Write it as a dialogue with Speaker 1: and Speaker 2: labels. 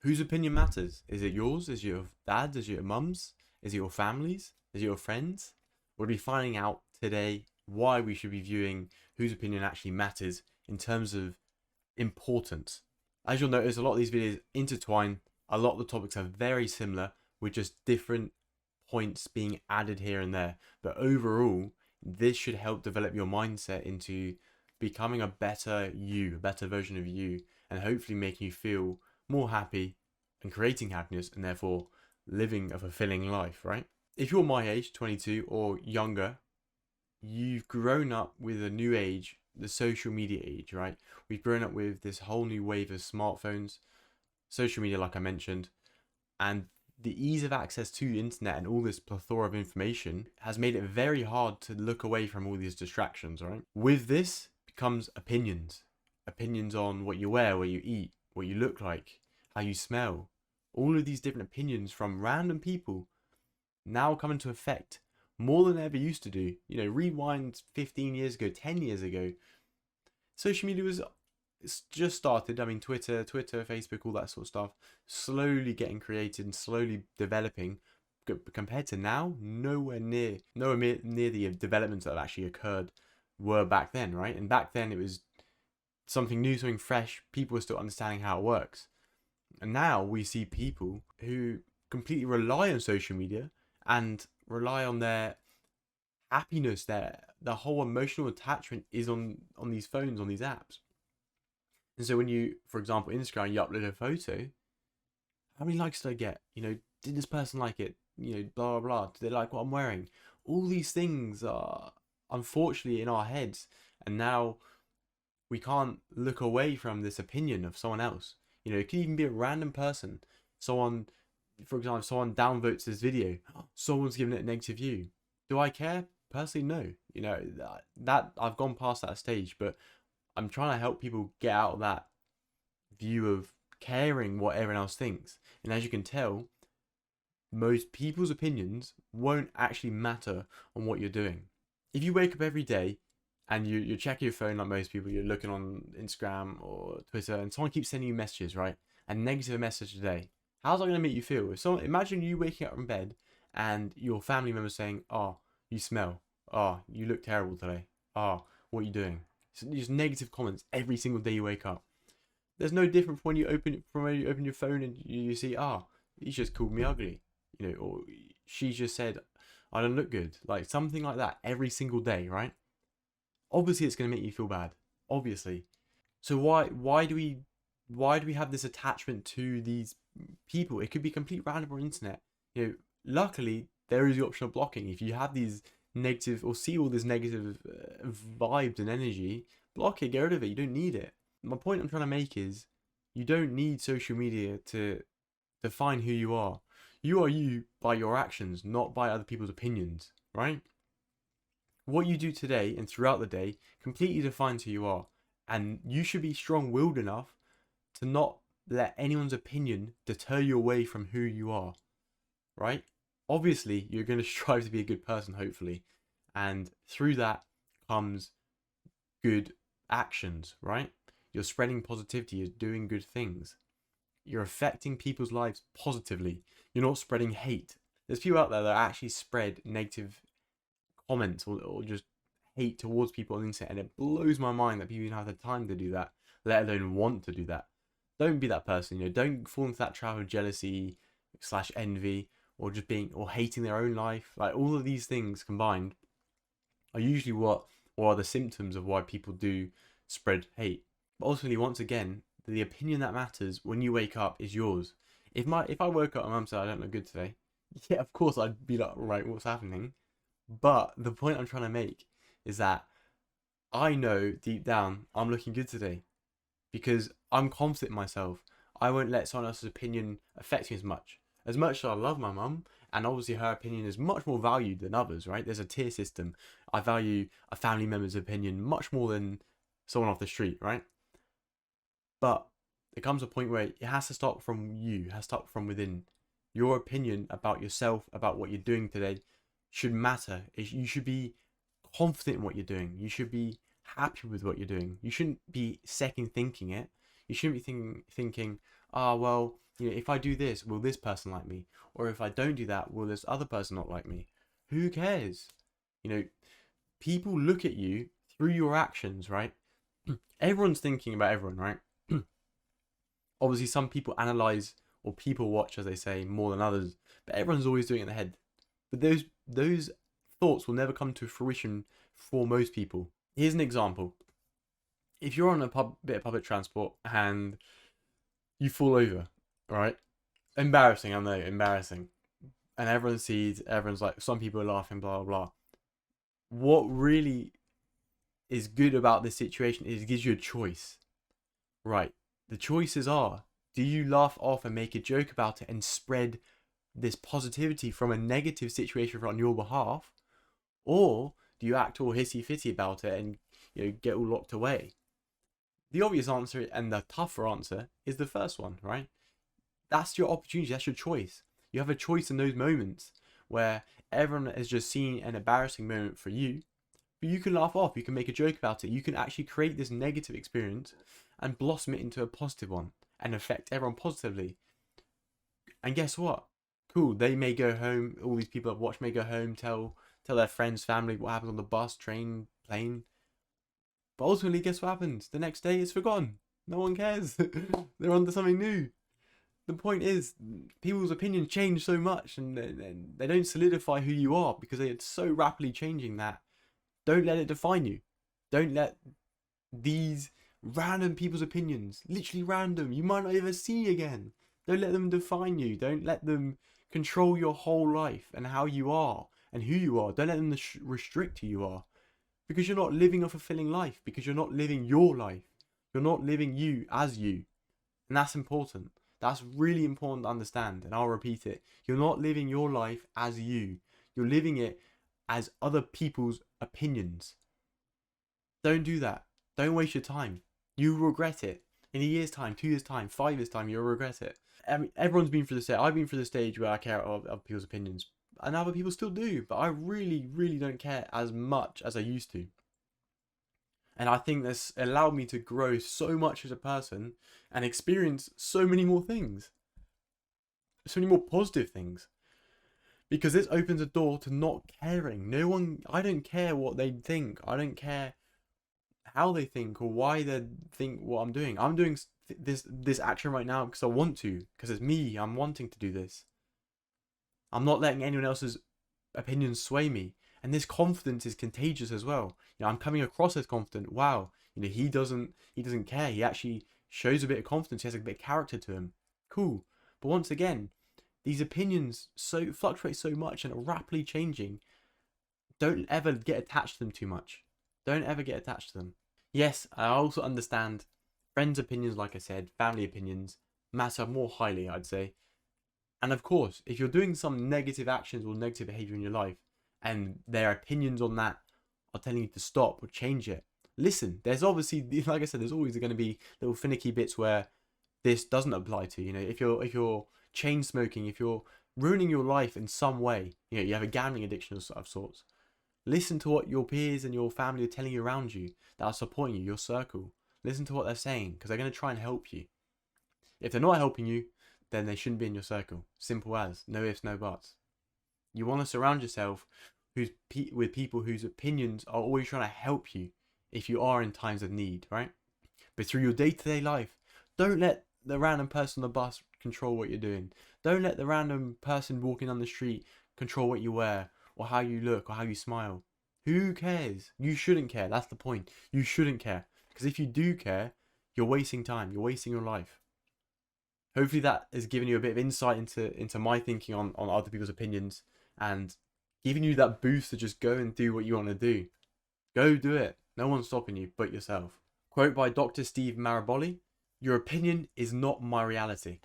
Speaker 1: Whose opinion matters? Is it yours? Is it your dad's? Is it your mum's? Is it your family's? Is it your friends? We'll be finding out today why we should be viewing whose opinion actually matters in terms of importance. As you'll notice, a lot of these videos intertwine. A lot of the topics are very similar with just different points being added here and there. But overall, this should help develop your mindset into becoming a better you, a better version of you, and hopefully making you feel more happy and creating happiness and therefore living a fulfilling life, right? If you're my age, 22 or younger, you've grown up with a new age, the social media age, right? We've grown up with this whole new wave of smartphones, social media, like I mentioned, and the ease of access to the internet and all this plethora of information has made it very hard to look away from all these distractions, right? With this comes opinions. Opinions on what you wear, what you eat, what you look like, how you smell. All of these different opinions from random people now come into effect more than ever used to do. You know, rewind 15 years ago, 10 years ago, social media was it's just started. I mean, Twitter, Facebook, all that sort of stuff, slowly getting created and slowly developing. Compared to now, nowhere near the developments that have actually occurred were back then, right? And back then it was something new, something fresh. People were still understanding how it works. And now we see people who completely rely on social media and rely on their happiness, their whole emotional attachment is on these phones, on these apps. And so when you, for example, Instagram, you upload a photo, how many likes did I get? You know, did this person like it? You know, blah, blah, blah. Did they like what I'm wearing? All these things are unfortunately in our heads. And now we can't look away from this opinion of someone else. You know, it could even be a random person. Someone, for example, someone downvotes this video. Someone's giving it a negative view. Do I care? Personally, no. You know, that I've gone past that stage, but I'm trying to help people get out of that view of caring what everyone else thinks. And as you can tell, most people's opinions won't actually matter on what you're doing. If you wake up every day and you're checking your phone like most people, you're looking on Instagram or Twitter and someone keeps sending you messages, right? A negative message today. How's that going to make you feel? If someone, imagine you waking up from bed and your family member saying, "Oh, you smell. Oh, you look terrible today. Oh, what are you doing?" So just negative comments every single day you wake up. There's no different from when you open your phone and you see, he's just called me ugly, you know, or she just said I don't look good, like something like that every single day, right? Obviously, it's going to make you feel bad. Obviously, so why do we have this attachment to these people? It could be complete random on the internet. You know, luckily there is the option of blocking. If you have these negative or see all this negative vibes and energy, block it, get rid of it. You don't need it. My point I'm trying to make is you don't need social media to define who you are. You are you by your actions, not by other people's opinions, right? What you do today and throughout the day completely defines who you are. And you should be strong willed enough to not let anyone's opinion deter you away from who you are, right? Obviously, you're going to strive to be a good person, hopefully. And through that comes good actions, right? You're spreading positivity, you're doing good things. You're affecting people's lives positively. You're not spreading hate. There's people out there that actually spread negative comments or just hate towards people on the internet, and it blows my mind that people even have the time to do that, let alone want to do that. Don't be that person, you know. Don't fall into that trap of jealousy slash envy or just being or hating their own life. Like all of these things combined are usually what or are the symptoms of why people do spread hate. But ultimately, once again, the opinion that matters when you wake up is yours. If I woke up and mum said I don't look good today, yeah, of course I'd be like, right, what's happening? But the point I'm trying to make is that I know deep down I'm looking good today because I'm confident in myself. I won't let someone else's opinion affect me as much. As much as I love my mum, and obviously her opinion is much more valued than others, right? There's a tier system. I value a family member's opinion much more than someone off the street, right? But there comes a point where it has to start from you, it has to start from within. Your opinion about yourself, about what you're doing today, should matter. You should be confident in what you're doing. You should be happy with what you're doing. You shouldn't be second thinking it. You shouldn't be thinking, well, if I do this, will this person like me? Or if I don't do that, will this other person not like me? Who cares? You know, people look at you through your actions, right? Everyone's thinking about everyone, right? Obviously, some people analyze or people watch, as they say, more than others, but everyone's always doing it in their head. But those thoughts will never come to fruition for most people. Here's an example. If you're on a bit of public transport and you fall over, right? Embarrassing, I know, embarrassing. And everyone sees, everyone's like, some people are laughing, blah, blah, blah. What really is good about this situation is it gives you a choice. Right. The choices are, do you laugh off and make a joke about it and spread this positivity from a negative situation on your behalf? Or do you act all hissy fitty about it and get all locked away? The obvious answer and the tougher answer is the first one, right? That's your opportunity, that's your choice. You have a choice in those moments where everyone has just seen an embarrassing moment for you, but you can laugh off, you can make a joke about it, you can actually create this negative experience and blossom it into a positive one and affect everyone positively. And guess what? Cool, they may go home, all these people I've watched may go home, tell their friends, family what happens on the bus, train, plane. But ultimately, guess what happens? The next day it's forgotten. No one cares. They're on to something new. The point is, people's opinions change so much and they don't solidify who you are because they are so rapidly changing that. Don't let it define you. Don't let these random people's opinions, literally random, you might not ever see again. Don't let them define you. Don't let them control your whole life and how you are and who you are. Don't let them restrict who you are because you're not living a fulfilling life, because you're not living your life. You're not living you as you. And that's important. That's really important to understand, and I'll repeat it. You're not living your life as you. You're living it as other people's opinions. Don't do that. Don't waste your time. You will regret it. In a year's time, 2 years' time, 5 years' time, you'll regret it. I mean, everyone's been through the stage. I've been through the stage where I care about other people's opinions. And other people still do. But I really, really don't care as much as I used to. And I think that's allowed me to grow so much as a person and experience so many more things. So many more positive things. Because this opens a door to not caring. I don't care what they think. I don't care how they think or why they think what I'm doing. I'm doing this action right now because I want to. Because it's me. I'm wanting to do this. I'm not letting anyone else's opinions sway me. And this confidence is contagious as well. I'm coming across as confident. Wow, he doesn't care. He actually shows a bit of confidence. He has a bit of character to him. Cool. But once again, these opinions fluctuate so much and are rapidly changing. Don't ever get attached to them too much. Don't ever get attached to them. Yes, I also understand friends' opinions, like I said, family opinions matter more highly, I'd say. And of course, if you're doing some negative actions or negative behavior in your life, and their opinions on that are telling you to stop or change it, listen. There's obviously, like I said, there's always going to be little finicky bits where this doesn't apply to. If you're chain smoking, if you're ruining your life in some way, you have a gambling addiction of sorts. Listen to what your peers and your family are telling you around you that are supporting you, your circle. Listen to what they're saying because they're going to try and help you. If they're not helping you, then they shouldn't be in your circle. Simple as. No ifs, no buts. You want to surround yourself with people whose opinions are always trying to help you if you are in times of need, right? But through your day-to-day life, don't let the random person on the bus control what you're doing. Don't let the random person walking on the street control what you wear or how you look or how you smile. Who cares? You shouldn't care. That's the point. You shouldn't care. Because if you do care, you're wasting time. You're wasting your life. Hopefully that has given you a bit of insight into my thinking on other people's opinions and giving you that boost to just go and do what you want to do. Go do it. No one's stopping you but yourself. Quote by Dr. Steve Maraboli: "Your opinion is not my reality."